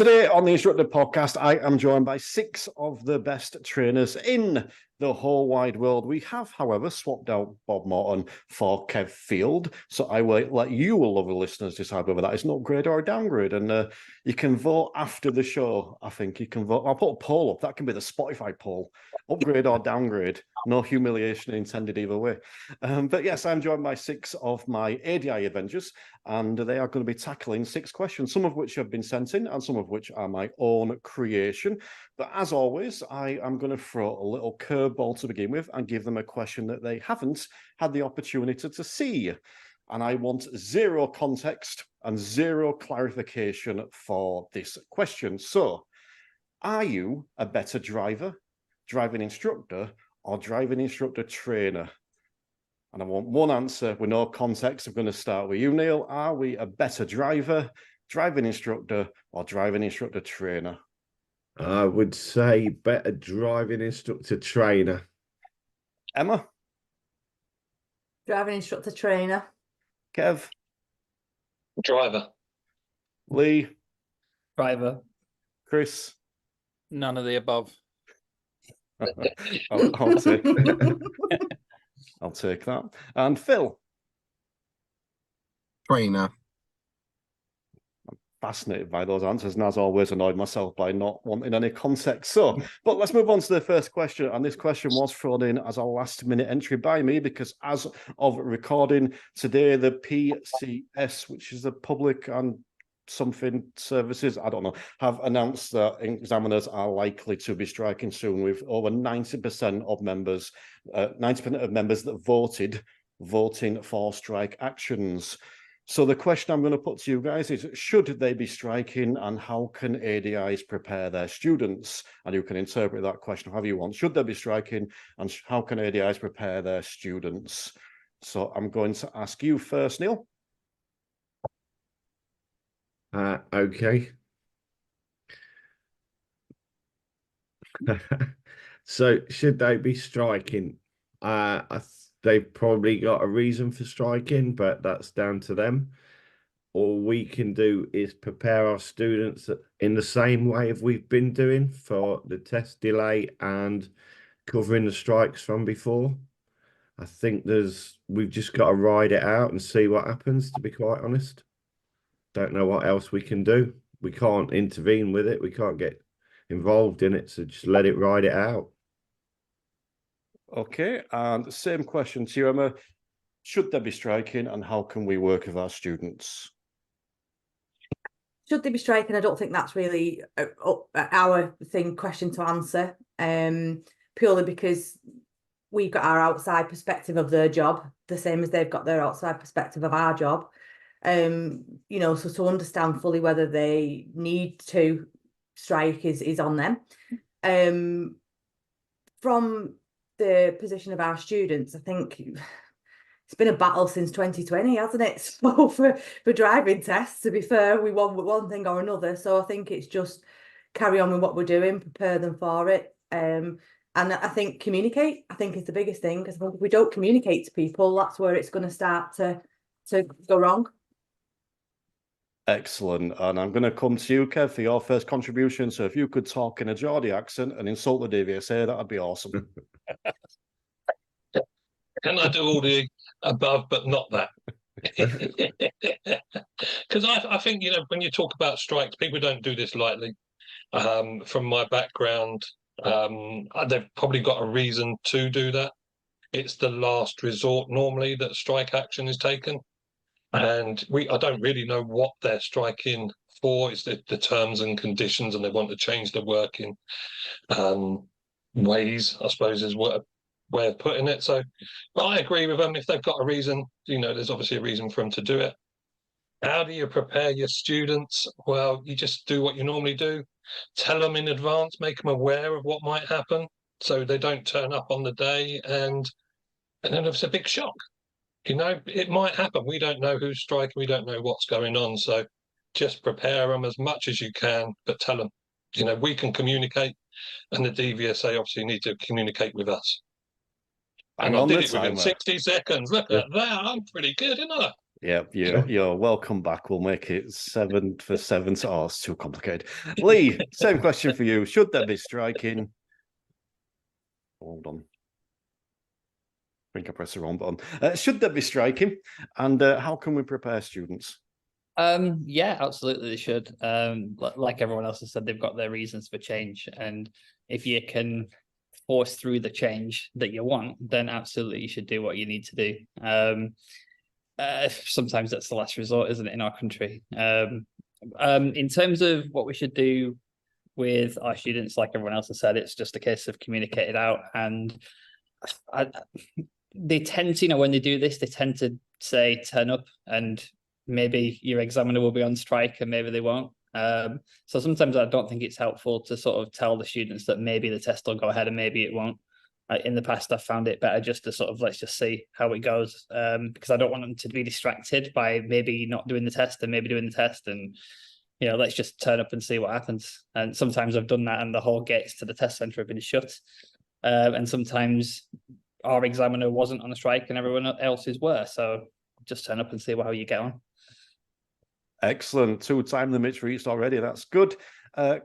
Today on the Instructor Podcast, I am joined by 6 of the best trainers in the whole wide world. We have, however, swapped out Bob Morton for Kev Field, so I will let you, lovely listeners, decide whether that is an upgrade or a downgrade, and you can vote after the show. I think you can vote. I'll put a poll up. That can be the Spotify poll. Upgrade or downgrade. No humiliation intended either way. But yes, I'm joined by 6 of my ADI Avengers, and they are going to be tackling 6 questions, some of which have been sent in and some of which are my own creation. But as always, I am going to throw a little curveball to begin with and give them a question that they haven't had the opportunity to see. And I want 0 context and 0 clarification for this question. So, are you a better driver, driving instructor, or driving instructor trainer? And I want one answer with no context. I'm going to start with you, Neil. Are we a better driver, driving instructor, or driving instructor trainer? I would say better driving instructor trainer. Emma? Driving instructor trainer. Kev? Driver. Lee? Driver. Chris? None of the above. I'll take that. And Phil? Trainer. Fascinated by those answers, and as always annoyed myself by not wanting any context. So, but let's move on to the first question. And this question was thrown in as a last minute entry by me because as of recording today, the PCS, which is the Public and Something Services, I don't know, have announced that examiners are likely to be striking soon, with over 90% of members, 90% of members that voting for strike actions. So the question I'm going to put to you guys is, should they be striking, and how can ADIs prepare their students? And you can interpret that question however you want. Should they be striking, and how can ADIs prepare their students? So I'm going to ask you first, Neil. Okay. So should they be striking? They've probably got a reason for striking, but that's down to them. All we can do is prepare our students in the same way as we've been doing for the test delay and covering the strikes from before. I think we've just got to ride it out and see what happens, to be quite honest. Don't know what else we can do. We can't intervene with it. We can't get involved in it, so just let it ride it out. Okay, and the same question to you, Emma. Should they be striking, and how can we work with our students? Should they be striking? I don't think that's really our question to answer, purely because we've got our outside perspective of their job, the same as they've got their outside perspective of our job. So to understand fully whether they need to strike is on them. From the position of our students, I think it's been a battle since 2020, hasn't it? So for driving tests, to be fair, we want one thing or another. So I think it's just carry on with what we're doing, prepare them for it. And I think communicate, I think is the biggest thing, because if we don't communicate to people, that's where it's going to start to go wrong. Excellent. And I'm going to come to you, Kev, for your first contribution. So if you could talk in a Geordie accent and insult the DVSA, that'd be awesome. Can I do all the above, but not that? Because I think, when you talk about strikes, people don't do this lightly. From my background, they've probably got a reason to do that. It's the last resort normally that strike action is taken. And I don't really know what they're striking for. It's the terms and conditions, and they want to change the working ways, I suppose, is what a way of putting it. So, but I agree with them. If they've got a reason, there's obviously a reason for them to do it. How do you prepare your students? Well, you just do what you normally do. Tell them in advance, make them aware of what might happen, so they don't turn up on the day and then it's a big shock. It might happen. We don't know who's striking. We don't know what's going on. So just prepare them as much as you can, but tell them, we can communicate, and the DVSA obviously need to communicate with us. And I did it within 60 seconds. Look at that. I'm pretty good, isn't I? Yeah, you're welcome back. We'll make it 7 for 7. Oh, it's too complicated. Lee, same question for you. Should there be striking? Hold on. I think I pressed the wrong button. Should there be striking? And how can we prepare students? Yeah, absolutely they should. Like everyone else has said, they've got their reasons for change. And if you can force through the change that you want, then absolutely you should do what you need to do. Sometimes that's the last resort, isn't it, in our country? In terms of what we should do with our students, like everyone else has said, it's just a case of communicate it out. And they tend to, when they do this, they tend to say turn up, and maybe your examiner will be on strike and maybe they won't. So sometimes I don't think it's helpful to sort of tell the students that maybe the test will go ahead and maybe it won't. In the past, I've found it better just to sort of let's just see how it goes, because I don't want them to be distracted by maybe not doing the test and maybe doing the test, and let's just turn up and see what happens. And sometimes I've done that and the whole gates to the test centre have been shut, and sometimes our examiner wasn't on a strike and everyone else's were. So just turn up and see how you get on. Excellent. 2 time limits reached already. That's good.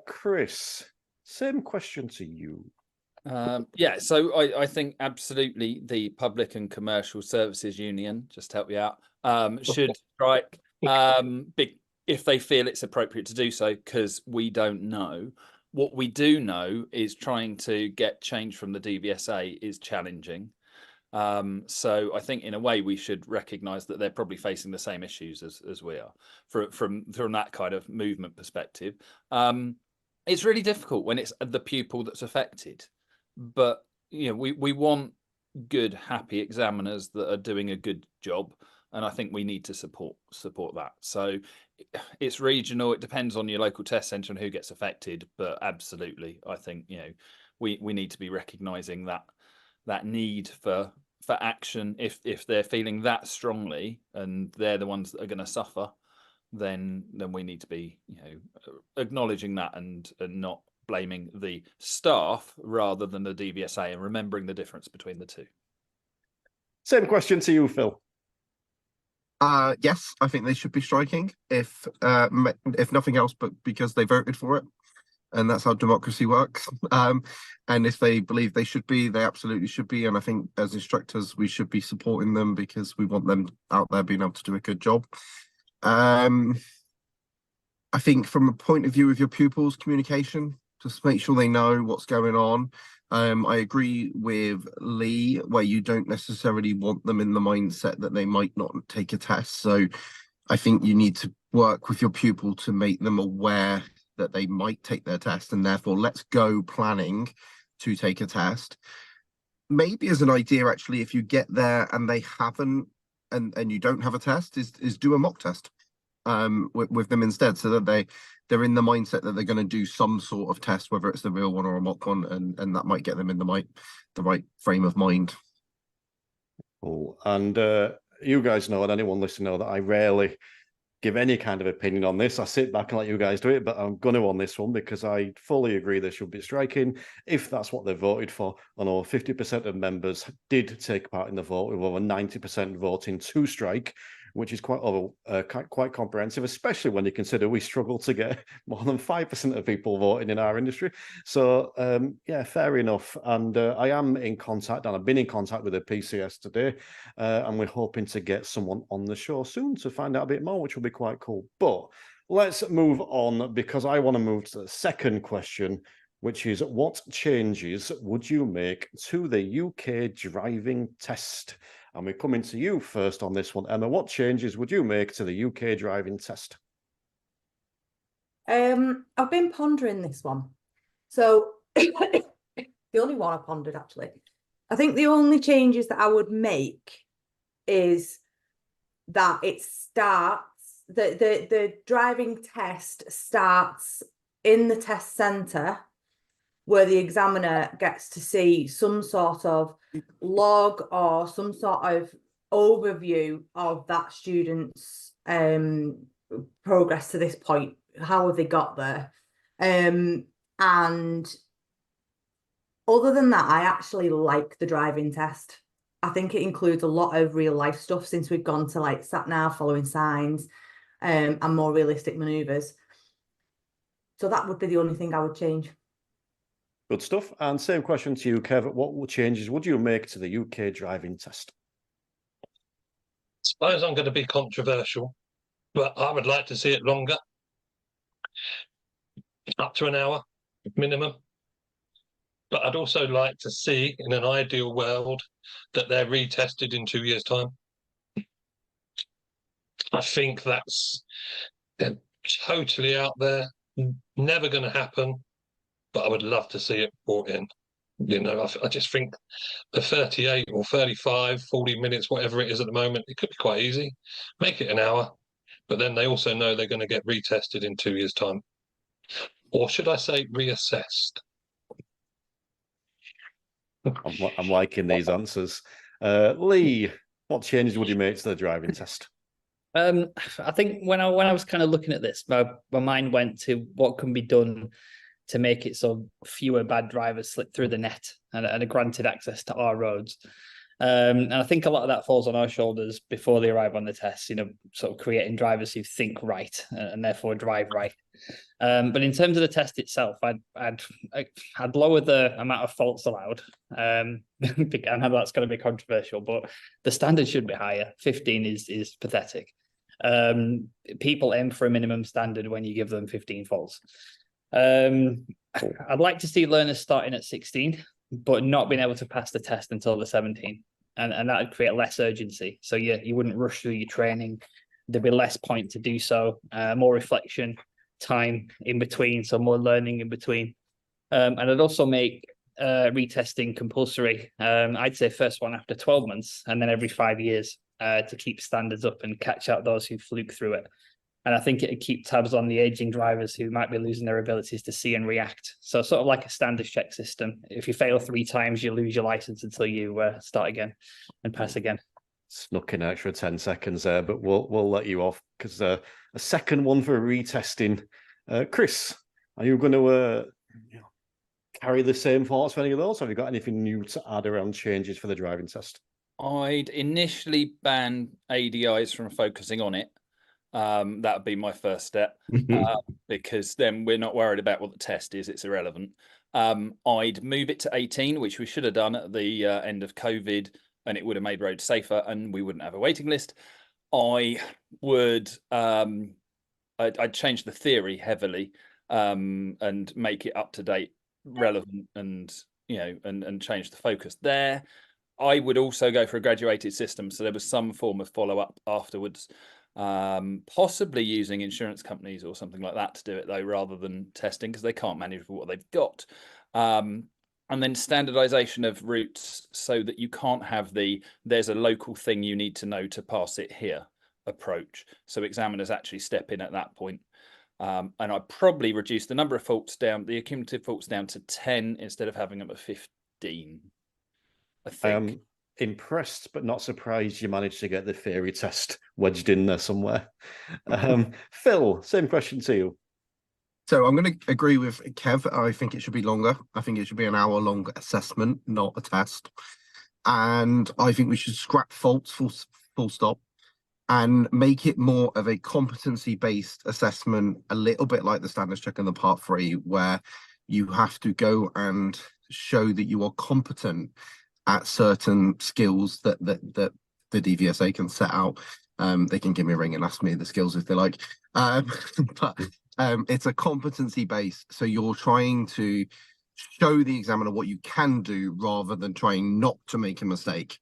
Chris, same question to you. Yeah, so I think absolutely the Public and Commercial Services Union, just to help you out, should strike if they feel it's appropriate to do so, because we don't know. What we do know is trying to get change from the DVSA is challenging. So I think in a way we should recognise that they're probably facing the same issues as we are from that kind of movement perspective. It's really difficult when it's the pupil that's affected. But we want good, happy examiners that are doing a good job, and I think we need to support that. So it's regional; it depends on your local test centre and who gets affected. But absolutely, I think we need to be recognising that need for action. If they're feeling that strongly and they're the ones that are going to suffer, then we need to be acknowledging that and not blaming the staff rather than the DVSA, and remembering the difference between the two. Same question to you, Phil. Yes, I think they should be striking, if nothing else, but because they voted for it, and that's how democracy works. And if they believe they should be, they absolutely should be. And I think as instructors, we should be supporting them because we want them out there being able to do a good job. I think from a point of view of your pupils' communication, just make sure they know what's going on. I agree with Lee, where you don't necessarily want them in the mindset that they might not take a test. So I think you need to work with your pupil to make them aware that they might take their test, and therefore let's go planning to take a test. Maybe as an idea, actually, if you get there and they haven't, and you don't have a test, is do a mock test with them instead, so that they're in the mindset that they're going to do some sort of test, whether it's the real one or a mock one, and that might get them in the right frame of mind. Cool. And you guys know, and anyone listening know, that I rarely give any kind of opinion on this. I sit back and let you guys do it, but I'm going to on this one because I fully agree there should be striking if that's what they voted for. I know 50% of members did take part in the vote, with over 90% voting to strike, which is quite comprehensive, especially when you consider we struggle to get more than 5% of people voting in our industry. So, yeah, fair enough. And I am in contact, and I've been in contact with the PCS today, and we're hoping to get someone on the show soon to find out a bit more, which will be quite cool. But let's move on, because I want to move to the second question, which is, what changes would you make to the UK driving test? And we're coming to you first on this one, Emma. What changes would you make to the UK driving test? I've been pondering this one. So the only one I pondered, actually. I think the only changes that I would make is that it starts, the driving test starts in the test centre, where the examiner gets to see some sort of log or some sort of overview of that student's progress to this point. How have they got there? And other than that, I actually like the driving test. I think it includes a lot of real life stuff since we've gone to like sat nav, following signs, and more realistic manoeuvres. So that would be the only thing I would change. Good stuff. And same question to you, Kev. What changes would you make to the UK driving test? I suppose I'm going to be controversial, but I would like to see it longer, up to an hour minimum. But I'd also like to see, in an ideal world, that they're retested in 2 years' time. I think that's totally out there, never going to happen, but I would love to see it brought in. You know, I just think the 38 or 35, 40 minutes, whatever it is at the moment, it could be quite easy. Make it an hour, but then they also know they're going to get retested in 2 years' time. Or should I say reassessed? I'm liking these answers. Lee, what changes would you make to the driving test? I think when I was kind of looking at this, my mind went to what can be done to make it so fewer bad drivers slip through the net and are granted access to our roads. And I think a lot of that falls on our shoulders before they arrive on the test, you know, sort of creating drivers who think right and therefore drive right. But in terms of the test itself, I'd lower the amount of faults allowed. I know that's going to be controversial, but the standard should be higher. 15 is pathetic. People aim for a minimum standard when you give them 15 faults. I'd like to see learners starting at 16, but not being able to pass the test until the 17, and that would create less urgency. So you wouldn't rush through your training. There'd be less point to do so. More reflection time in between, so more learning in between. And I'd also make retesting compulsory. I'd say first one after 12 months, and then every 5 years to keep standards up and catch out those who fluke through it. And I think it'd keep tabs on the aging drivers who might be losing their abilities to see and react. So sort of like a standards check system. If you fail 3 times, you lose your license until you start again and pass again. Snuck in an extra 10 seconds there, but we'll let you off because a second one for retesting. Chris, are you going to carry the same thoughts for any of those? Have you got anything new to add around changes for the driving test? I'd initially ban ADIs from focusing on it. That would be my first step, because then we're not worried about what the test is. It's irrelevant. I'd move it to 18, which we should have done at the end of COVID, and it would have made roads safer and we wouldn't have a waiting list. I would, I'd change the theory heavily and make it up to date, relevant, and, you know, and change the focus there. I would also go for a graduated system. So there was some form of follow up afterwards. Possibly using insurance companies or something like that to do it though, rather than testing, because they can't manage what they've got. And then standardization of routes so that you can't have there's a local thing you need to know to pass it here approach. So examiners actually step in at that point. And I'd probably reduce the number of faults down, the accumulative faults down to 10 instead of having them at 15. I think. Impressed but not surprised you managed to get the theory test wedged in there somewhere. Phil, same question to you. So I'm going to agree with Kev. I think it should be longer. I think it should be an hour-long assessment, not a test. And I think we should scrap faults, full stop, and make it more of a competency-based assessment, a little bit like the standards check in the part 3, where you have to go and show that you are competent at certain skills that the DVSA can set out. They can give me a ring and ask me the skills if they like. But it's a competency base. So you're trying to show the examiner what you can do rather than trying not to make a mistake.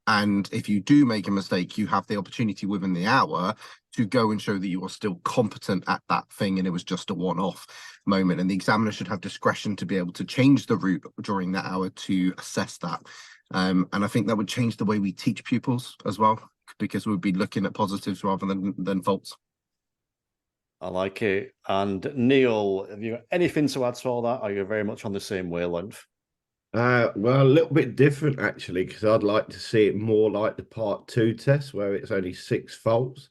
And if you do make a mistake, you have the opportunity within the hour to go and show that you are still competent at that thing and it was just a one-off moment. And the examiner should have discretion to be able to change the route during that hour to assess that. And I think that would change the way we teach pupils as well, because we'd be looking at positives rather than faults. I like it. And Neil, have you got anything to add to all that? Are you very much on the same wavelength? Well, a little bit different actually, because I'd like to see it more like the part 2 test where it's only 6 faults.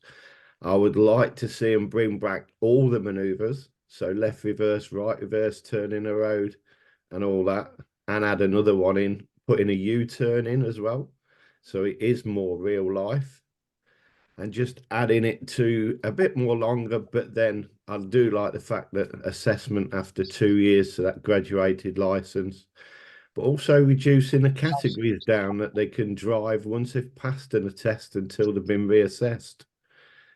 I would like to see them bring back all the manoeuvres, so left reverse, right reverse, turn in a road and all that, and add another one in, put in a U-turn in as well. so it is more real life. And just adding it to a bit more longer, but then I do like the fact that assessment after 2 years, so that graduated license, but also reducing the categories down that they can drive once they've passed a test until they've been reassessed.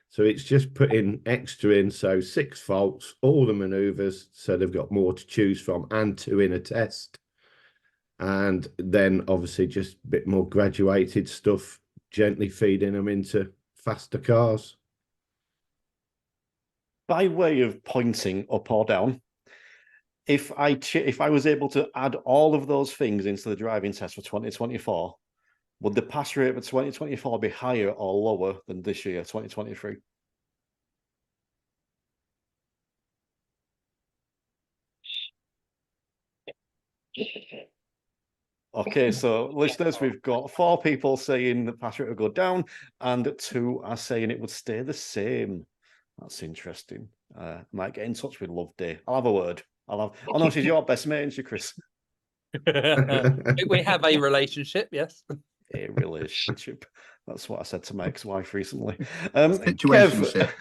So it's just putting extra in, so 6 faults, all the manoeuvres, so they've got more to choose from, and 2 in a test. And then obviously just a bit more graduated stuff, gently feeding them into faster cars. By way of pointing up or down, if I was able to add all of those things into the driving test for 2024, would the pass rate for 2024 be higher or lower than this year, 2023? Okay, so listeners, we've got 4 people saying the pass rate will go down and 2 are saying it would stay the same. That's interesting. Might get in touch with Loveday. I'll have a word. Oh no, she's your best mate, isn't she, Chris? We have a relationship, yes. A relationship. That's what I said to my ex-wife recently. Situationship.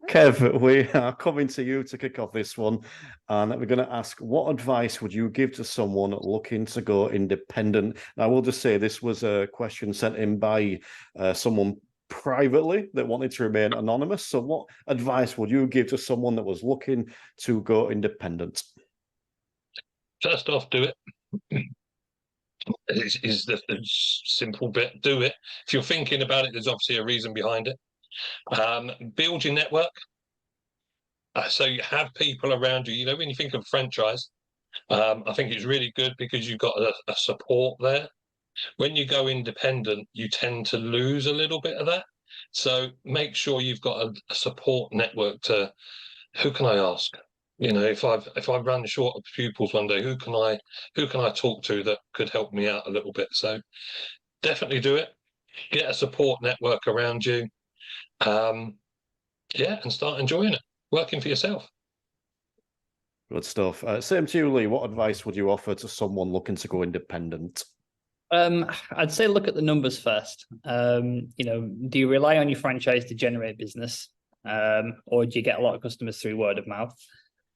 Kev, we are coming to you to kick off this one, and we're going to ask, what advice would you give to someone looking to go independent? Now, I will just say this was a question sent in by someone privately that wanted to remain anonymous. So what advice would you give to someone that was looking to go independent? First off, do it. Is the simple bit. Do it. If you're thinking about it, there's obviously a reason behind it. Build your network. So you have people around you. You know, when you think of franchise, I think it's really good because you've got a support there. When you go independent, you tend to lose a little bit of that. So make sure you've got a support network to, who can I ask? You know, if I run short of pupils one day, who can I talk to that could help me out a little bit? So definitely do it. Get a support network around you. Yeah, and start enjoying it, working for yourself. Good stuff. Same to you, Lee. What advice would you offer to someone looking to go independent? I'd say look at the numbers first. You know, do you rely on your franchise to generate business, or do you get a lot of customers through word of mouth?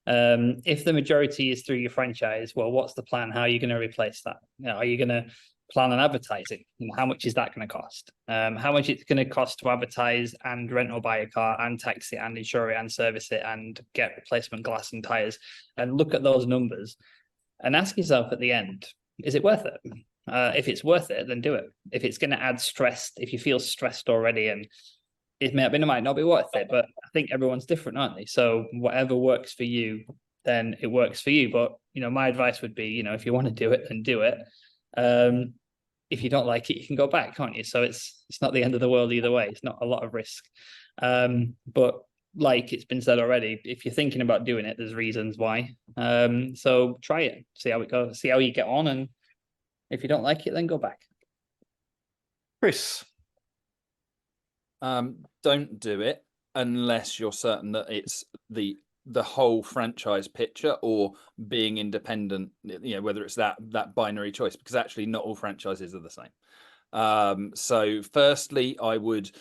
If the majority is through your franchise, well, what's the plan? How are you going to replace that? You know, are you going to plan on advertising? You know, how much is that going to cost? How much it's going to cost to advertise and rent or buy a car and tax it and insure it and service it and get replacement glass and tires? And look at those numbers and ask yourself at the end, is it worth it? If it's worth it, then do it. If it's going to add stress, if you feel stressed already and it might not be worth it, but I think everyone's different, aren't they? So whatever works for you, then it works for you. But, you know, my advice would be, you know, if you want to do it, then do it. If you don't like it, you can go back, can't you? So it's not the end of the world either way. It's not a lot of risk. But like it's been said already, if you're thinking about doing it, there's reasons why. So try it, see how it goes, see how you get on. And if you don't like it, then go back. Chris? Don't do it unless you're certain that it's the whole franchise picture or being independent, you know, whether it's that binary choice, because actually not all franchises are the same. So firstly, I would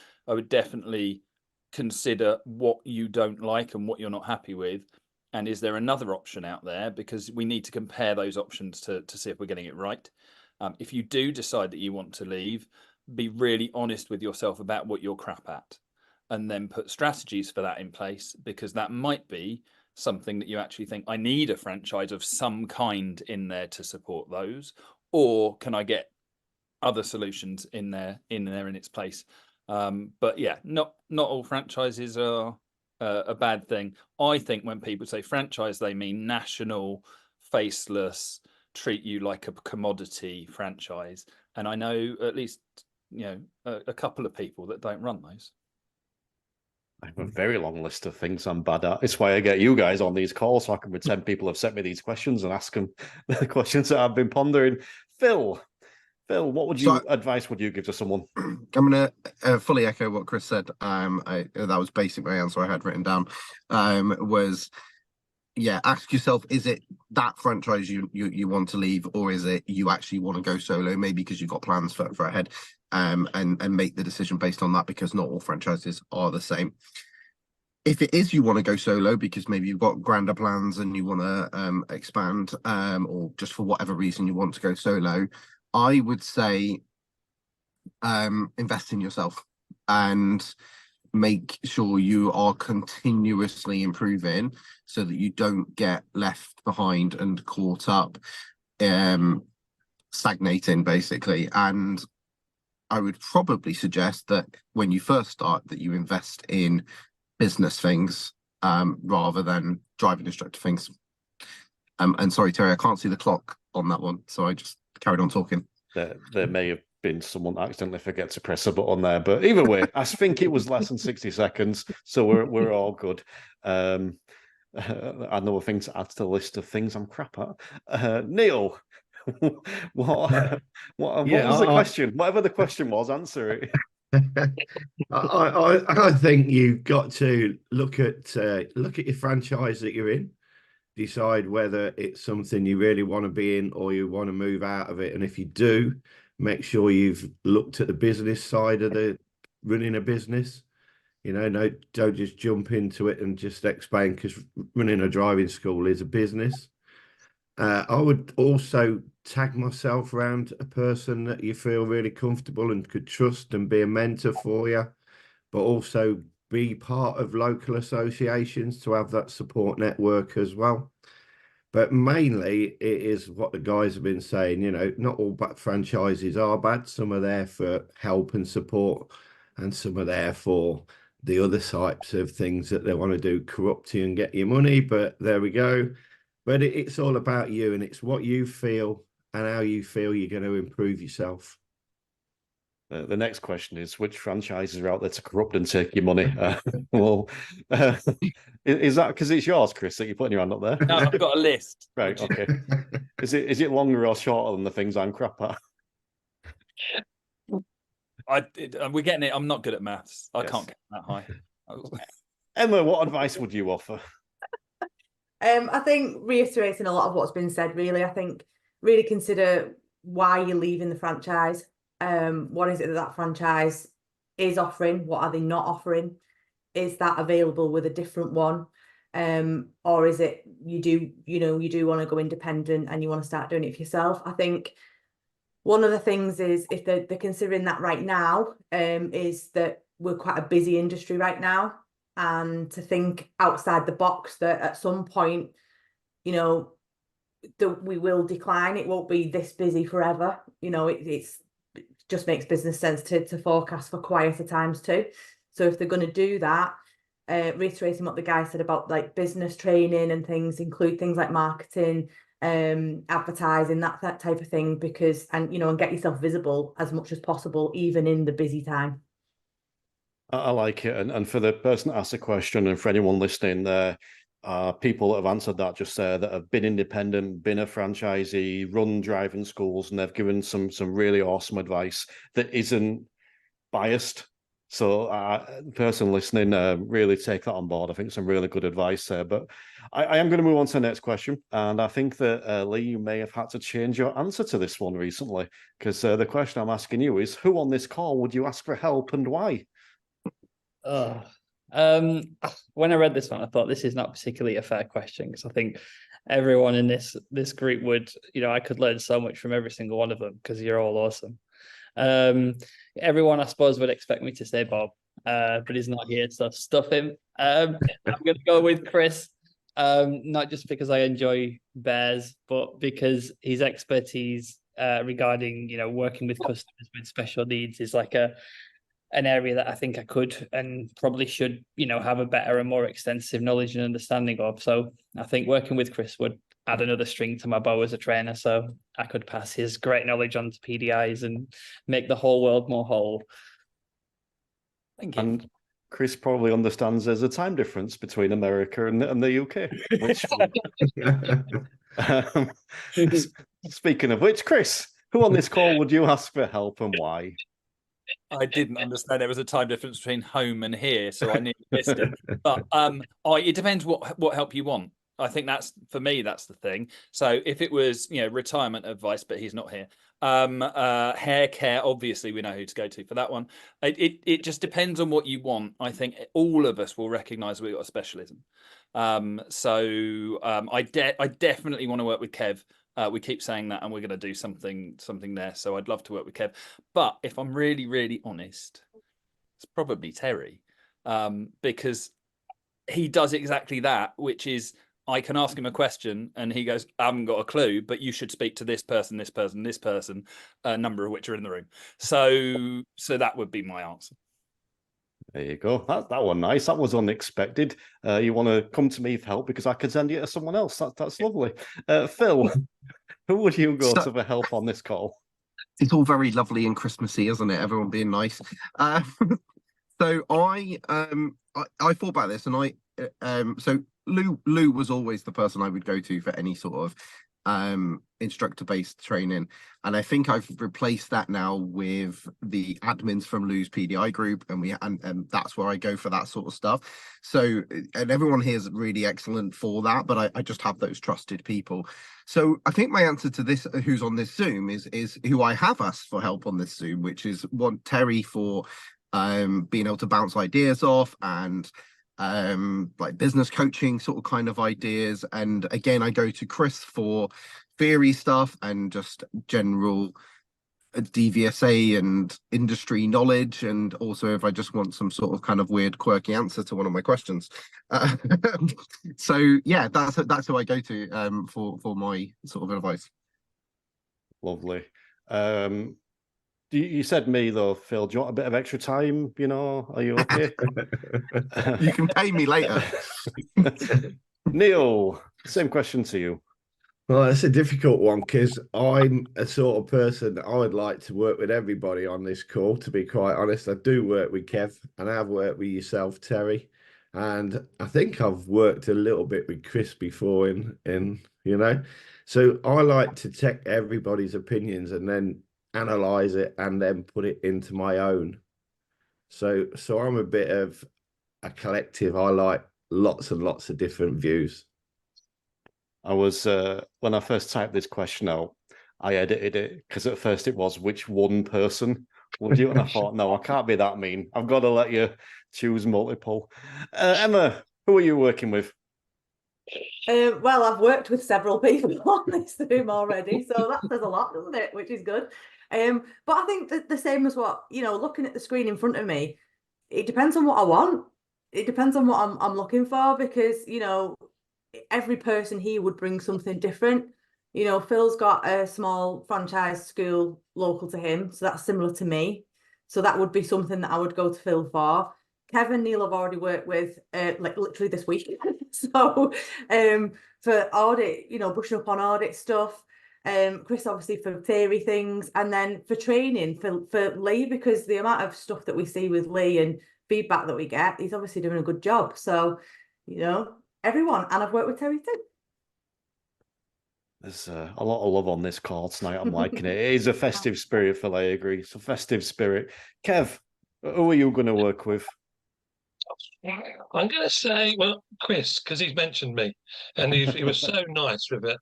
definitely consider what you don't like and what you're not happy with, and is there another option out there, because we need to compare those options to see if we're getting it right. If you do decide that you want to leave, be really honest with yourself about what you're crap at, and then put strategies for that in place, because that might be something that you actually think, I need a franchise of some kind in there to support those, or can I get other solutions in its place? But yeah, not all franchises are a bad thing. I think when people say franchise, they mean national, faceless, treat you like a commodity franchise. And I know at least, you know, a couple of people that don't run those. I have a very long list of things I'm bad at. It's why I get you guys on these calls, so I can pretend people have sent me these questions and ask them the questions that I've been pondering. Phil, what advice would you give to someone? I'm going to fully echo what Chris said. That was basically my answer I had written down. Was yeah, ask yourself, is it that franchise you want to leave, or is it you actually want to go solo, maybe because you've got plans for ahead, and make the decision based on that, because not all franchises are the same. If it is you want to go solo because maybe you've got grander plans and you want to expand, or just for whatever reason you want to go solo, I would say invest in yourself and make sure you are continuously improving so that you don't get left behind and caught up stagnating, basically. And I would probably suggest that when you first start, that you invest in business things rather than driving instructor things. And sorry, Terry, I can't see the clock on that one, so I just carried on talking. There may have been someone accidentally forget to press a button there, but either way, I think it was less than 60 seconds, so we're all good. Another thing to add to the list of things I'm crap at. Neil, what was the question? Whatever the question was, answer it. I think you've got to look at your franchise that you're in, decide whether it's something you really want to be in or you want to move out of it. And if you do, make sure you've looked at the business side of the running a business. No, don't just jump into it and just expand, because running a driving school is a business. I would also tag myself around a person that you feel really comfortable and could trust and be a mentor for you, but also be part of local associations to have that support network as well. But mainly it is what the guys have been saying, not all franchises are bad. Some are there for help and support, and some are there for the other types of things that they want to do, corrupt you and get your money. But there we go. But it's all about you, and it's what you feel and how you feel you're going to improve yourself. The next question is, which franchises are out there to corrupt and take your money? Is that because it's yours, Chris, that you're putting your hand up there? No, I've got a list. Right, okay. Is it longer or shorter than the things I'm crap at? We're getting it. I'm not good at maths. I Yes. can't get that high. Emma, what advice would you offer? I think reiterating a lot of what's been said, really. I think really consider why you're leaving the franchise. What is it that franchise is offering? What are they not offering? Is that available with a different one? Or is it you do want to go independent and you want to start doing it for yourself? I think one of the things is, if they're considering that right now, is that we're quite a busy industry right now, and to think outside the box that at some point, that we will decline. It won't be this busy forever. It just makes business sense to forecast for quieter times too. So if they're going to do that, reiterating what the guy said about like business training and things, include things like marketing, advertising, that type of thing, because and get yourself visible as much as possible, even in the busy time. I like it. And for the person that asked the question, and for anyone listening, there are people that have answered that just there that have been independent, been a franchisee, run driving schools, and they've given some really awesome advice that isn't biased. So person listening, really take that on board. I think some really good advice there. But I am going to move on to the next question. And I think that, Lee, you may have had to change your answer to this one recently, because the question I'm asking you is, who on this call would you ask for help and why? When I read this one, I thought this is not particularly a fair question, because I think everyone in this group would, I could learn so much from every single one of them, because you're all awesome. Everyone, I suppose, would expect me to say Bob, but he's not here, so stuff him. I'm going to go with Chris, not just because I enjoy bears, but because his expertise regarding, working with customers with special needs is like an area that I think I could and probably should, have a better and more extensive knowledge and understanding of. So I think working with Chris would add another string to my bow as a trainer, so I could pass his great knowledge on to PDIs and make the whole world more whole. Thank you. And Chris probably understands there's a time difference between America and the UK. Which, speaking of which, Chris, who on this call would you ask for help and why? I didn't understand there was a time difference between home and here, so I nearly missed it. But it depends what help you want. I think that's, for me, that's the thing. So if it was, retirement advice, but he's not here. Hair care, obviously we know who to go to for that one. It just depends on what you want. I think all of us will recognize we've got a specialism. I definitely want to work with Kev. We keep saying that, and we're going to do something there. So I'd love to work with Kev. But if I'm really, really honest, it's probably Terry, because he does exactly that, which is, I can ask him a question and he goes, I haven't got a clue, but you should speak to this person, this person, this person, a number of which are in the room. So that would be my answer. There you go. That one nice. That was unexpected. You want to come to me for help because I could send you to someone else. That's lovely. Phil, who would you go to for help on this call? It's all very lovely and Christmassy, isn't it? Everyone being nice. So I thought about this, and so Lou was always the person I would go to for any sort of instructor-based training, and I think I've replaced that now with the admins from Lou's PDI group, and that's where I go for that sort of stuff. So, and everyone here is really excellent for that, but I just have those trusted people. So I think my answer to this, who's on this Zoom, is who I have asked for help on this Zoom, which is one Terry for being able to bounce ideas off and like business coaching sort of kind of ideas, and again I go to Chris for theory stuff and just general DVSA and industry knowledge, and also if I just want some sort of kind of weird quirky answer to one of my questions. So yeah, that's who I go to for my sort of advice. Lovely. You said me though, Phil. Do you want a bit of extra time? Are you okay? You can pay me later. Neil, same question to you. Well, that's a difficult one because I'm a sort of person that I would like to work with everybody on this call, to be quite honest. I do work with Kev, and I've worked with yourself, Terry, and I think I've worked a little bit with Chris before so I like to check everybody's opinions and then analyze it and then put it into my own. So I'm a bit of a collective. I like lots and lots of different views. I was when I first typed this question out, I edited it because at first it was which one person would you, and I thought, no, I can't be that mean. I've got to let you choose multiple. Emma, who are you working with? Well, I've worked with several people on this Zoom already, so that says a lot, doesn't it? Which is good. But I think that the same as what, looking at the screen in front of me, it depends on what I want. It depends on what I'm looking for, because, every person here would bring something different. Phil's got a small franchise school local to him, so that's similar to me. So that would be something that I would go to Phil for. Kev and Neil have already worked with, like literally this week. So for audit, brushing up on audit stuff. Chris obviously for theory things, and then for training for Lee, because the amount of stuff that we see with Lee and feedback that we get, he's obviously doing a good job. So, everyone, and I've worked with Terry too. There's a lot of love on this call tonight. I'm liking it. It is a festive spirit, Phil. I agree. It's a festive spirit. Kev, who are you going to work with? I'm going to say, well, Chris, because he's mentioned me, and he was so nice with it.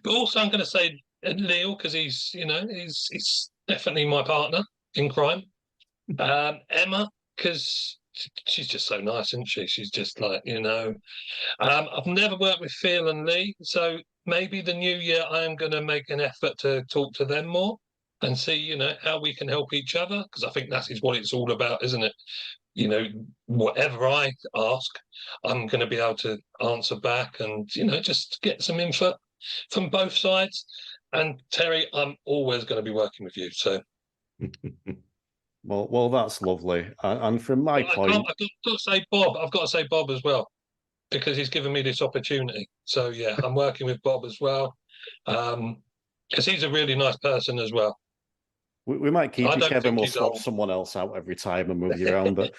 But also, I'm going to say Neil, because he's definitely my partner in crime. Emma, because she's just so nice, isn't she? She's just like, I've never worked with Phil and Lee, so maybe the new year I am going to make an effort to talk to them more and see, how we can help each other, because I think that is what it's all about, isn't it? Whatever I ask, I'm going to be able to answer back and, just get some input from both sides. And Terry, I'm always going to be working with you. So, well, that's lovely. And from my point, I've got to say Bob. I've got to say Bob as well, because he's given me this opportunity. So yeah, I'm working with Bob as well, because he's a really nice person as well. We might keep you, Kevin. We'll swap someone else out every time and move you around. But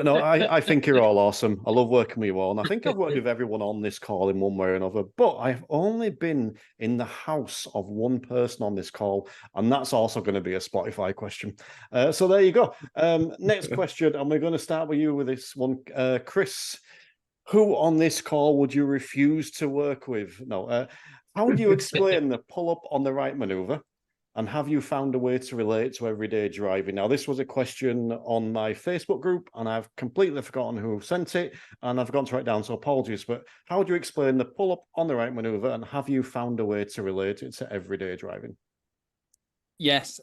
no, I think you're all awesome. I love working with you all. And I think I've worked with everyone on this call in one way or another. But I've only been in the house of one person on this call. And that's also going to be a Spotify question. So there you go. Next question. And we're going to start with you with this one. Chris, Who on this call would you refuse to work with? No. How would you explain the pull up on the right manoeuvre? And have you found a way to relate to everyday driving? Now, this was a question on my Facebook group, and I've completely forgotten who sent it, and I've forgotten to write down, so apologies. But how would you explain the pull up on the right manoeuvre, and have you found a way to relate it to everyday driving? Yes,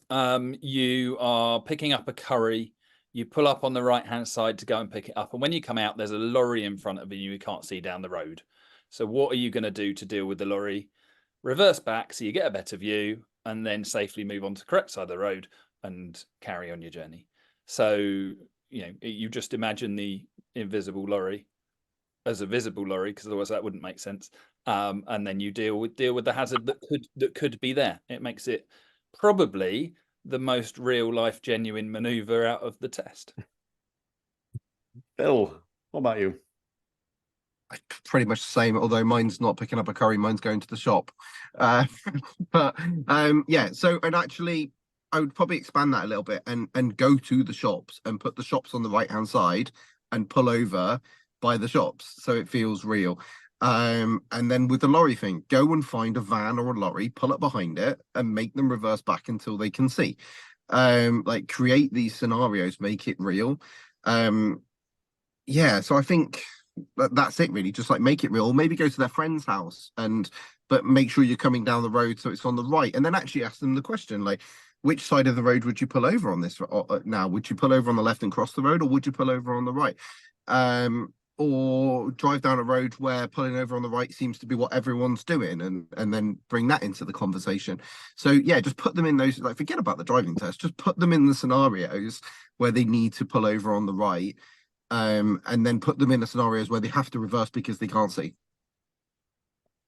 you are picking up a curry. You pull up on the right-hand side to go and pick it up. And when you come out, there's a lorry in front of you can't see down the road. So what are you going to do to deal with the lorry? Reverse back so you get a better view, and then safely move on to the correct side of the road and carry on your journey. So, you just imagine the invisible lorry as a visible lorry, because otherwise that wouldn't make sense. And then you deal with the hazard that could be there. It makes it probably the most real life genuine maneuver out of the test. Bill, what about you? Pretty much the same, although mine's not picking up a curry, mine's going to the shop. Yeah, so, and actually I would probably expand that a little bit and go to the shops and put the shops on the right hand side and pull over by the shops so it feels real. And then with the lorry thing, go and find a van or a lorry, pull up behind it and make them reverse back until they can see. Like, create these scenarios, make it real. Yeah, so I think that's it really. Just like make it real. Maybe go to their friend's house but make sure you're coming down the road so it's on the right, and then actually ask them the question, like, which side of the road would you pull over on this now? Would you pull over on the left and cross the road, or would you pull over on the right? Or drive down a road where pulling over on the right seems to be what everyone's doing, and then bring that into the conversation. So yeah, just put them in those, like, forget about the driving test, just put them in the scenarios where they need to pull over on the right. And then put them in the scenarios where they have to reverse because they can't see.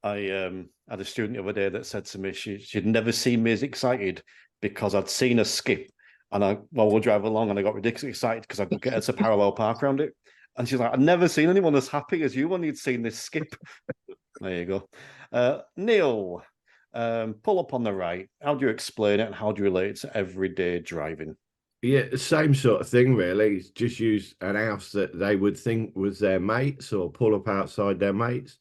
I had a student the other day that said to me she'd never seen me as excited because I'd seen her skip, and we'll drive along, and I got ridiculously excited because I could get her to parallel park around it. And she's like, I've never seen anyone as happy as you when you'd seen this skip. There you go. Neil, pull up on the right. How do you explain it, and how do you relate it to everyday driving? Yeah, same sort of thing, really. Just use an house that they would think was their mates, or pull up outside their mates.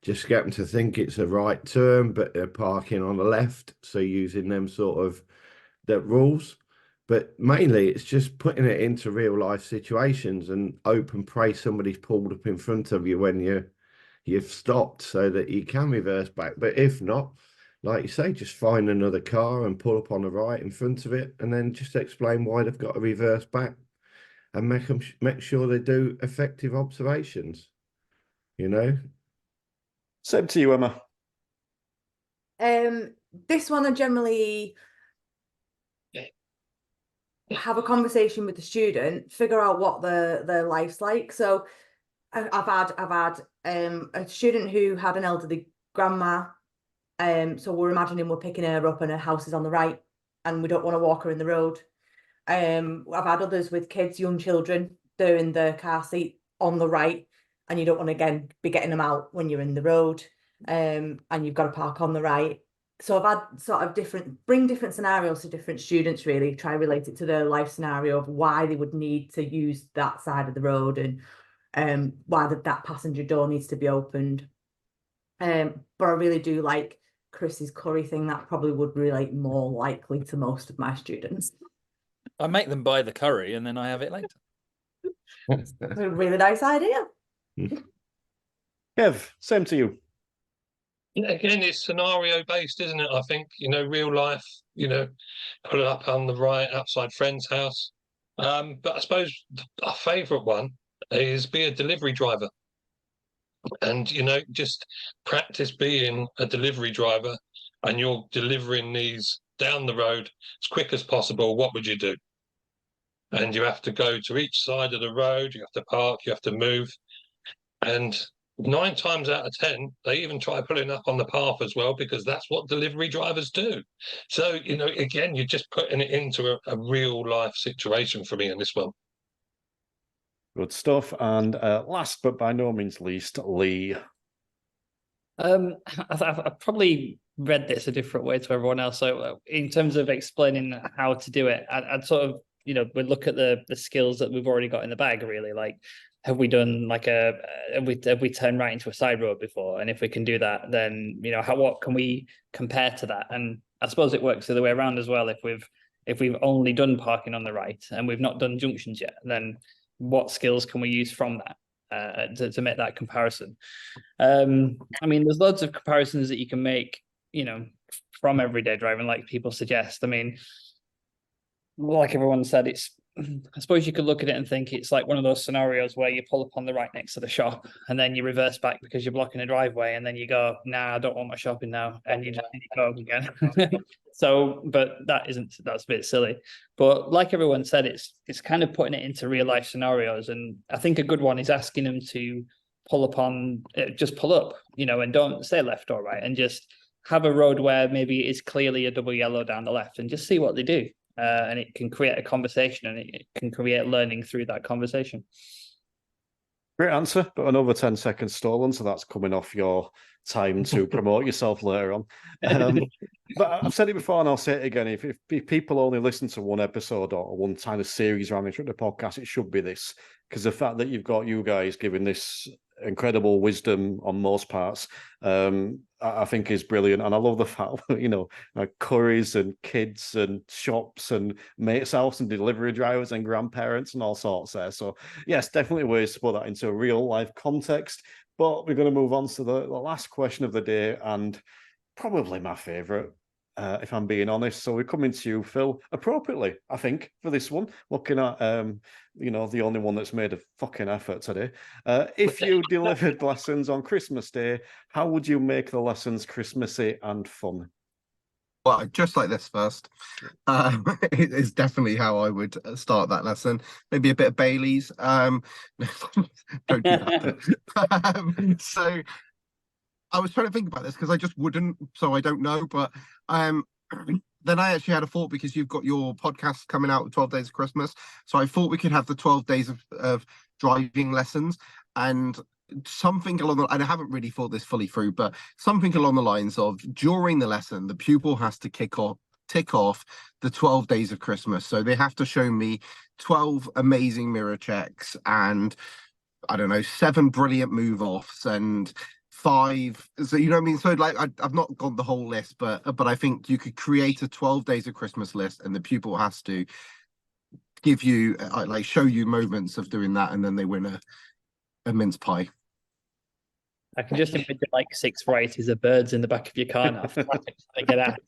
Just get them to think it's a right turn, but they're parking on the left. So using them sort of the rules. But mainly it's just putting it into real life situations, and hope and pray somebody's pulled up in front of you when you've stopped, so that you can reverse back. But if not, like you say, just find another car and pull up on the right in front of it, and then just explain why they've got to reverse back, and make sure they do effective observations. Same to you, Emma. This one I generally have a conversation with the student, figure out what their life's like. So I've had a student who had an elderly grandma. So we're imagining we're picking her up and her house is on the right, and we don't want to walk her in the road. I've had others with kids, young children, they're in the car seat on the right, and you don't want to, again, be getting them out when you're in the road, and you've got to park on the right. So I've had sort of bring different scenarios to different students, really try to relate it to their life scenario of why they would need to use that side of the road, and why that passenger door needs to be opened. But I really do like Chris's curry thing. That probably would relate more likely to most of my students. I make them buy the curry and then I have it later. It's a really nice idea. Kev, same to you. Again, it's scenario based, isn't it? I think, real life, put it up on the right outside friend's house. But I suppose our favourite one is be a delivery driver. And, just practice being a delivery driver, and you're delivering these down the road as quick as possible. What would you do? And you have to go to each side of the road, you have to park, you have to move. And 9 times out of 10, they even try pulling up on the path as well, because that's what delivery drivers do. So, again, you're just putting it into a real life situation for me in this one. Good stuff. And last but by no means least, Lee. I've probably read this a different way to everyone else. So in terms of explaining how to do it, I'd sort of, we'd look at the skills that we've already got in the bag, really. Like, have we done like have we turned right into a side road before? And if we can do that, then what can we compare to that? And I suppose it works the other way around as well. If we've only done parking on the right and we've not done junctions yet, then what skills can we use from that to make that comparison? I mean, there's loads of comparisons that you can make, from everyday driving, like people suggest. I mean, like everyone said, I suppose you could look at it and think it's like one of those scenarios where you pull up on the right next to the shop and then you reverse back because you're blocking a driveway, and then you go, nah, I don't want my shopping now, and you just go again. But that's a bit silly. But like everyone said, it's kind of putting it into real life scenarios, and I think a good one is asking them to just pull up, and don't say left or right, and just have a road where maybe it is clearly a double yellow down the left, and just see what they do. And it can create a conversation, and it can create learning through that conversation. Great answer, but another 10 seconds stolen, so that's coming off your time to promote yourself later on. But I've said it before and I'll say it again. If people only listen to one episode or one kind of series around the podcast, it should be this. Because the fact that you've got you guys giving this incredible wisdom on most parts, I think is brilliant. And I love the fact, like curries and kids and shops and mates' house and delivery drivers and grandparents and all sorts there. So yes, definitely ways to put that into a real life context. But we're going to move on to the last question of the day, and probably my favourite, if I'm being honest. So we're coming to you, Phil, appropriately, I think, for this one. Looking at, the only one that's made a fucking effort today. If you delivered lessons on Christmas Day, how would you make the lessons Christmassy and fun? Well, just like this first. It is definitely how I would start that lesson. Maybe a bit of Bailey's. Don't do that. So I was trying to think about this because I just wouldn't, so I don't know. But then I actually had a thought, because you've got your podcast coming out with 12 Days of Christmas. So I thought we could have the 12 days of driving lessons, and something along the, and I haven't really thought this fully through, but something along the lines of, during the lesson, the pupil has to tick off the 12 days of Christmas. So they have to show me 12 amazing mirror checks and, I don't know, 7 brilliant move offs and 5. So you know what I mean? So like I've not got the whole list, but I think you could create a 12 days of Christmas list, and the pupil has to give you show you moments of doing that, and then they win a mince pie. I can just imagine like 6 varieties of birds in the back of your car now. Get out.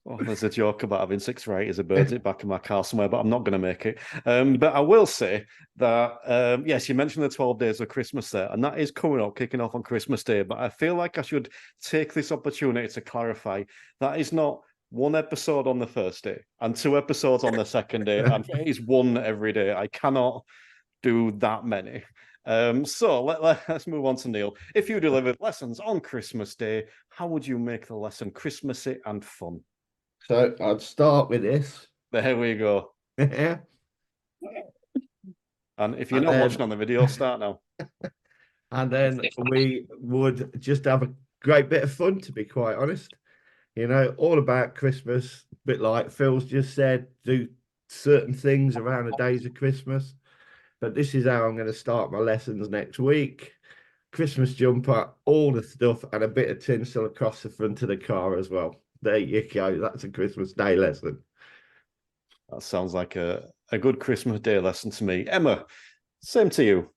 Well, there's a joke about having 6 varieties of birds in the back of my car somewhere, but I'm not going to make it. But I will say that, yes, you mentioned the 12 days of Christmas there, and that is kicking off on Christmas Day. But I feel like I should take this opportunity to clarify that is not 1 episode on the first day and 2 episodes on the second day, and it is 1 every day. I cannot do that many. So let's move on to Neil. If you delivered lessons on Christmas Day, how would you make the lesson Christmassy and fun? So I'd start with this. There we go. Yeah. And if you're not watching on the video, start now. And then we would just have a great bit of fun, to be quite honest. All about Christmas, a bit like Phil's just said, do certain things around the days of Christmas. But this is how I'm going to start my lessons next week. Christmas jumper, all the stuff, and a bit of tinsel across the front of the car as well. There you go. That's a Christmas Day lesson. That sounds like a good Christmas Day lesson to me. Emma, same to you.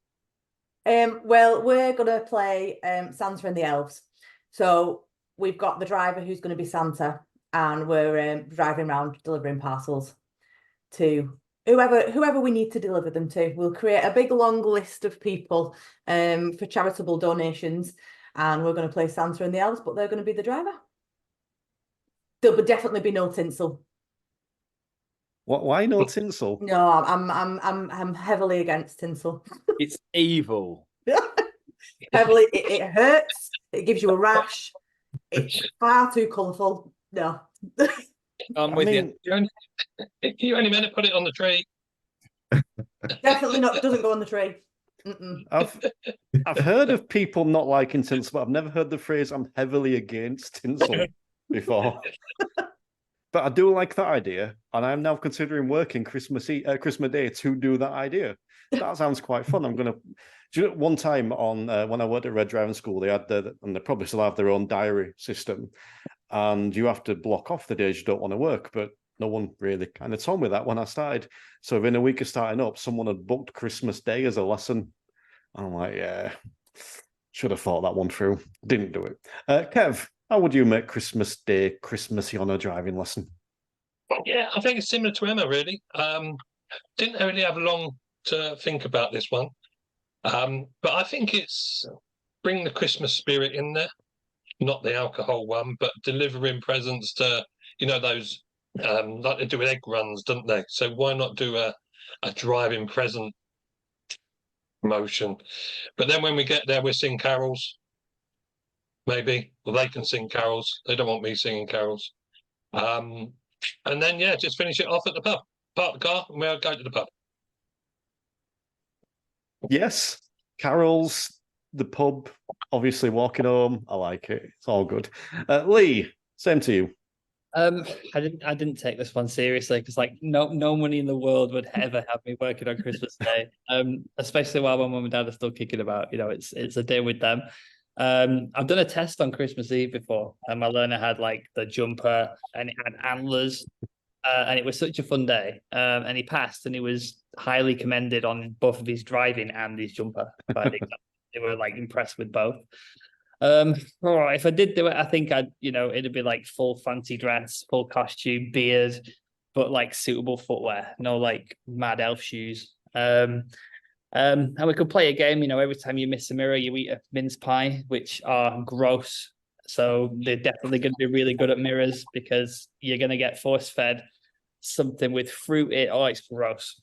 Well, we're going to play Santa and the Elves. So we've got the driver who's going to be Santa, and we're driving around delivering parcels to whoever we need to deliver them to. We'll create a big long list of people for charitable donations, and we're going to play Santa and the Elves, but they're going to be the driver. There would definitely be no tinsel. Why no tinsel? No, I'm heavily against tinsel. It's evil. Heavily, it hurts. It gives you a rash. It's far too colourful. No. I'm with you. You only meant to put it on the tree. Definitely not. It doesn't go on the tree. I've heard of people not liking tinsel, but I've never heard the phrase "I'm heavily against tinsel" before. But I do like that idea, and I'm now considering working Christmas Day to do that idea. That sounds quite fun. I'm going to. Do you know, one time on when I worked at Red Driving School, they had and they probably still have their own diary system, and you have to block off the days you don't want to work. But no one really kind of told me that when I started. So within a week of starting up, someone had booked Christmas Day as a lesson. I'm like, yeah, should have thought that one through. Didn't do it. Kev, how would you make Christmas Day Christmassy on a driving lesson? Yeah, I think it's similar to Emma, really. Didn't really have long to think about this one. But I think it's bring the Christmas spirit in there, not the alcohol one, but delivering presents to, those, like they do with egg runs, don't they? So why not do a driving present motion? But then when we get there, we'll sing carols, maybe. Well, they can sing carols. They don't want me singing carols. And then, yeah, just finish it off at the pub. Park the car and we'll go to the pub. Yes, carols, the pub, obviously walking home. I like it. It's all good. Lee, same to you. I didn't take this one seriously because like no money in the world would ever have me working on Christmas Day. Especially while my mum and dad are still kicking about. It's a day with them. I've done a test on Christmas Eve before, and my learner had like the jumper and it had antlers, and it was such a fun day. And he passed, and he was highly commended on both of his driving and his jumper. But they were like impressed with both. If I did do it, I think it'd be like full fancy dress, full costume, beard, but like suitable footwear, no like mad elf shoes. And we could play a game, every time you miss a mirror, you eat a mince pie, which are gross. So they're definitely going to be really good at mirrors because you're going to get force fed something with fruit in it. Oh, it's gross.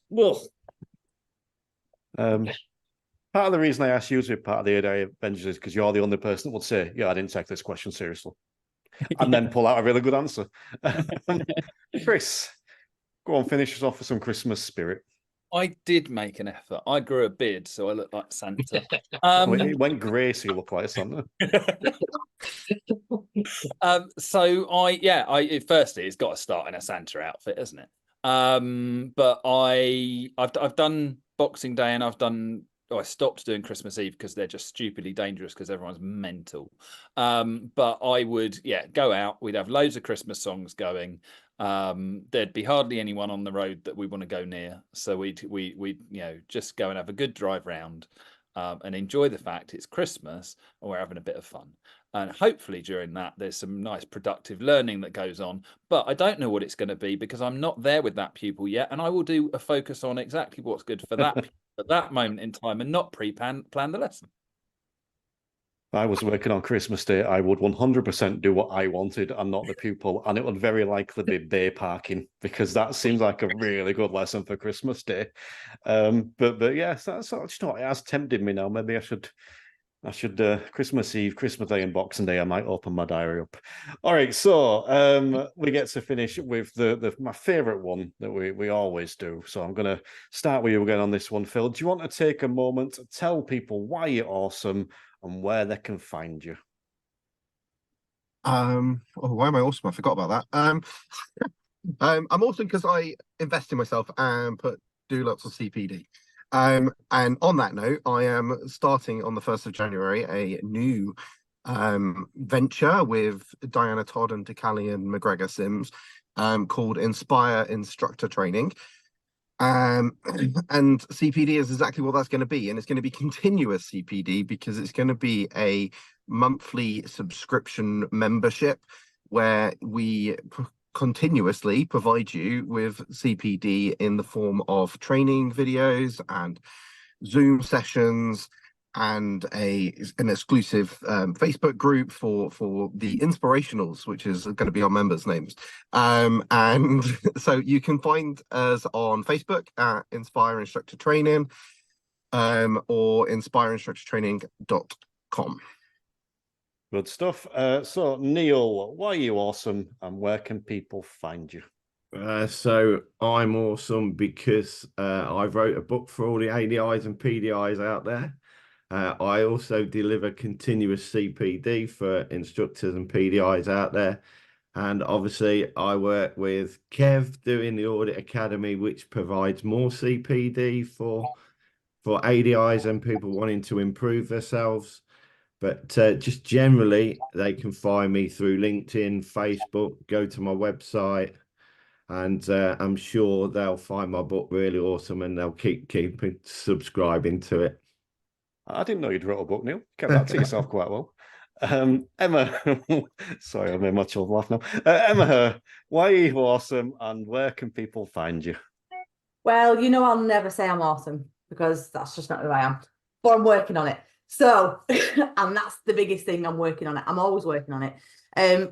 Part of the reason I asked you to be part of the ADI Avengers is because you're the only person that would say, yeah, I didn't take this question seriously. And then pull out a really good answer. Chris, go on, finish us off with some Christmas spirit. I did make an effort. I grew a beard, so I look like Santa. It went grey, so you look like Santa. Firstly, it's got to start in a Santa outfit, isn't it? But I've done Boxing Day, and I stopped doing Christmas Eve because they're just stupidly dangerous because everyone's mental. But I would, go out. We'd have loads of Christmas songs going. There'd be hardly anyone on the road that we want to go near. So we'd just go and have a good drive round and enjoy the fact it's Christmas and we're having a bit of fun. And hopefully during that, there's some nice productive learning that goes on. But I don't know what it's going to be because I'm not there with that pupil yet. And I will do a focus on exactly what's good for that pupil at that moment in time and not plan the lesson. If I was working on Christmas Day, I would 100% do what I wanted and not the pupil. And it would very likely be bay parking because that seems like a really good lesson for Christmas Day. But yes, that's it has tempted me now. Maybe I should Christmas Eve, Christmas Day, and Boxing Day. I might open my diary up. All right, so we get to finish with my favorite one that we always do. So I'm going to start with you again on this one, Phil. Do you want to take a moment to tell people why you're awesome and where they can find you? Why am I awesome? I forgot about that. I'm awesome because I invest in myself and do lots of CPD. And on that note, I am starting on the 1st of January a new venture with Diana Todd and DeCallie and McGregor Sims called Inspire Instructor Training. And CPD is exactly what that's going to be. And it's going to be continuous CPD because it's going to be a monthly subscription membership where we continuously provide you with CPD in the form of training videos and Zoom sessions and an exclusive Facebook group for the Inspirationals, which is going to be our members' names. And so you can find us on Facebook at Inspire Instructor Training or inspireinstructortraining.com. Good stuff. So Neil, why are you awesome and where can people find you? So I'm awesome because I wrote a book for all the ADIs and PDIs out there. I also deliver continuous CPD for instructors and PDIs out there. And obviously I work with Kev doing the Audit Academy, which provides more CPD for for ADIs and people wanting to improve themselves. But just generally, they can find me through LinkedIn, Facebook, go to my website, and I'm sure they'll find my book really awesome, and they'll keep subscribing to it. I didn't know you'd wrote a book, Neil. Kept that to yourself quite well. Emma, sorry, I made my children laugh now. Emma, why are you awesome, and where can people find you? Well, you know, I'll never say I'm awesome because that's just not who I am, but I'm working on it. So, and that's the biggest thing, I'm working on it. I'm always working on it.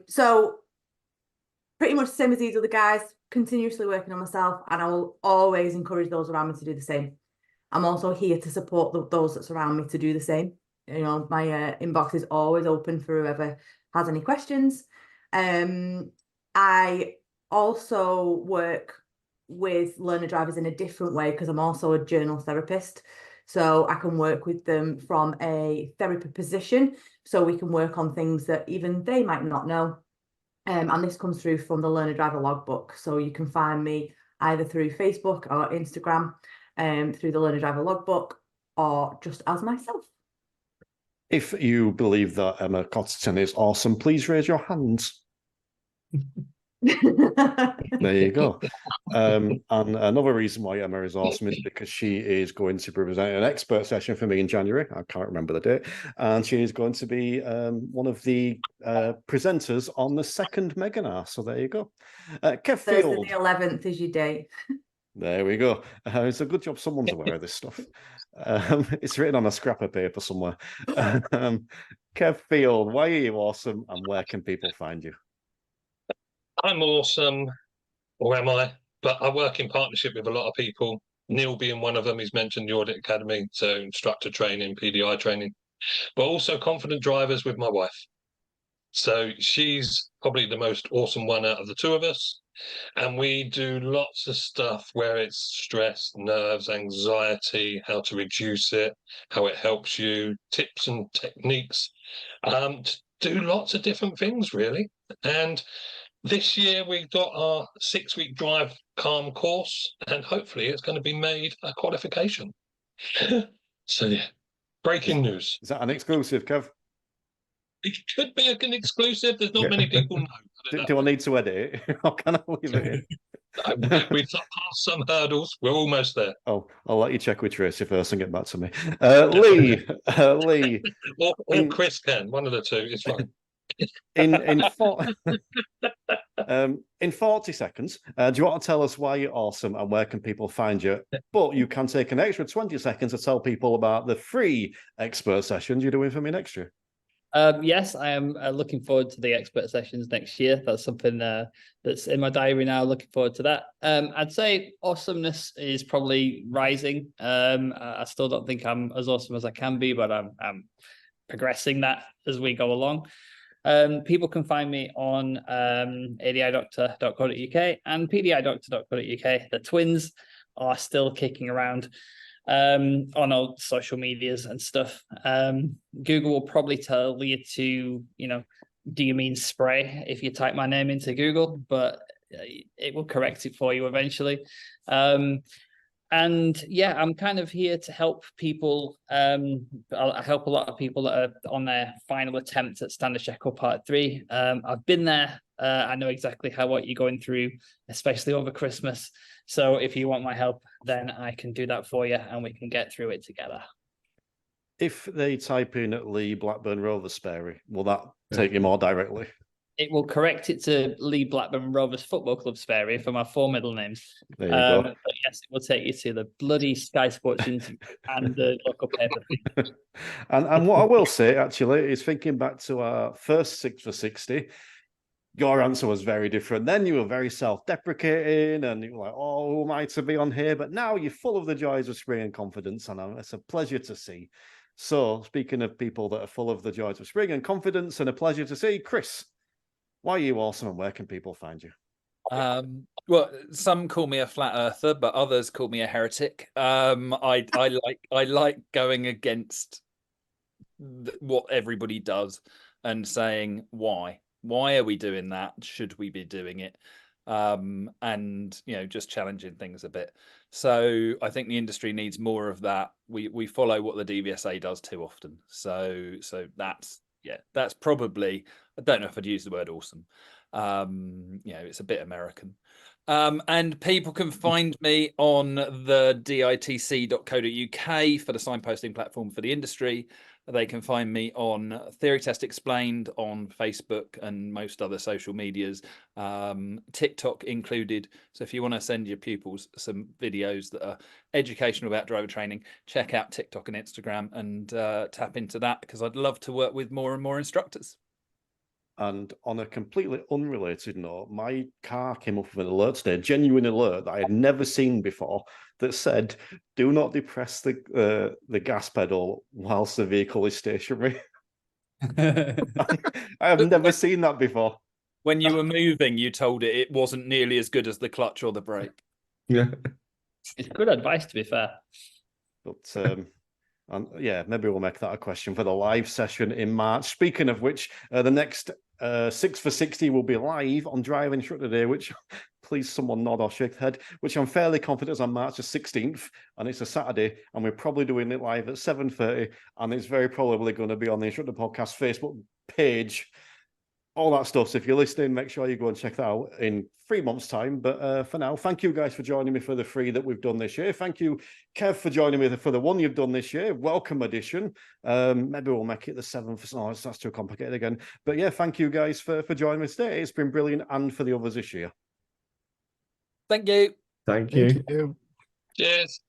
So pretty much the same as these other guys, continuously working on myself, and I will always encourage those around me to do the same. I'm also here to support those that surround me to do the same. You know, my inbox is always open for whoever has any questions. I also work with learner drivers in a different way because I'm also a journal therapist. So I can work with them from a therapy position, so we can work on things that even they might not know. And this comes through from the Learner Driver Logbook. So you can find me either through Facebook or Instagram, through the Learner Driver Logbook, or just as myself. If you believe that Emma Cottington is awesome, please raise your hands. There you go. And another reason why Emma is awesome is because she is going to present an expert session for me in January. I can't remember the date. And she is going to be one of the presenters on the second Meganar. So there you go. Kev Field. Thursday the 11th is your date. There we go. It's a good job someone's aware of this stuff. It's written on a scrap of paper somewhere. Kev Field, why are you awesome, and where can people find you? I'm awesome, or am I? But I work in partnership with a lot of people. Neil being one of them, he's mentioned the Audit Academy, so instructor training, PDI training, but also confident drivers with my wife. So she's probably the most awesome one out of the two of us. And we do lots of stuff where it's stress, nerves, anxiety, how to reduce it, how it helps you, tips and techniques, to do lots of different things, really. And this year we got our 6-week drive calm course, and hopefully it's going to be made a qualification. So yeah, breaking news. Is that an exclusive, Kev? It could be an exclusive. There's not many people know. Do I need to edit it? Or can I leave it in? We've passed some hurdles. We're almost there. Oh, I'll let you check with Tracy first and get back to me. Lee, or Chris can. One of the two. It's fine. In 40 seconds, do you want to tell us why you're awesome and where can people find you? But you can take an extra 20 seconds to tell people about the free expert sessions you're doing for me next year. Yes, I am looking forward to the expert sessions next year. That's something that's in my diary now. Looking forward to that. I'd say awesomeness is probably rising. I still don't think I'm as awesome as I can be, but I'm progressing that as we go along. People can find me on adidoctor.co.uk and pdidoctor.co.uk. The twins are still kicking around on all social medias and stuff. Google will probably tell you to, do you mean Spray if you type my name into Google, but it will correct it for you eventually. And yeah, I'm kind of here to help people. I help a lot of people that are on their final attempt at Standard Shekel Part 3. I've been there. I know exactly what you're going through, especially over Christmas. So if you want my help, then I can do that for you and we can get through it together. If they type in Lee Blackburn Rovers Spary, will that take you more directly? It will correct it to Lee Blackburn Rovers Football Club Spary for my 4 middle names. There you go. But yes, it will take you to the bloody Sky Sports interview and the local paper. And what I will say, actually, is thinking back to our first 6 for 60, your answer was very different. Then you were very self-deprecating and you were like, oh, who am I to be on here? But now you're full of the joys of spring and confidence, and it's a pleasure to see. So speaking of people that are full of the joys of spring and confidence and a pleasure to see, Chris, why are you awesome and where can people find you? Well, some call me a flat earther, but others call me a heretic. I like going against what everybody does and saying why are we doing that? Should we be doing it? And just challenging things a bit. So I think the industry needs more of that. We follow what the DVSA does too often. So that's probably, I don't know if I'd use the word awesome. It's a bit American. And people can find me on the ditc.co.uk for the signposting platform for the industry. They can find me on Theory Test Explained on Facebook and most other social medias, TikTok included. So if you want to send your pupils some videos that are educational about driver training, check out TikTok and Instagram and tap into that, because I'd love to work with more and more instructors. And on a completely unrelated note, my car came up with an alert today, a genuine alert that I had never seen before, that said, "Do not depress the gas pedal whilst the vehicle is stationary." I have never seen that before. When you were moving, you told it wasn't nearly as good as the clutch or the brake. Yeah. It's good advice, to be fair. But and yeah, maybe we'll make that a question for the live session in March. Speaking of which, the next 6 for 60 will be live on Drive Instructor Day, which, please someone nod or shake the head, which I'm fairly confident is on March the 16th, and it's a Saturday, and we're probably doing it live at 7:30, and it's very probably going to be on the Instructor Podcast Facebook page, all that stuff. So if you're listening, make sure you go and check that out in 3 months' time. But for now, thank you guys for joining me for the 3 that we've done this year. Thank you, Kev, for joining me for the 1 you've done this year. Welcome edition. Maybe we'll make it the 7th. Oh, that's too complicated again. But yeah, thank you guys for joining me today. It's been brilliant, and for the others this year. Thank you. Thank you. Thank you. Cheers.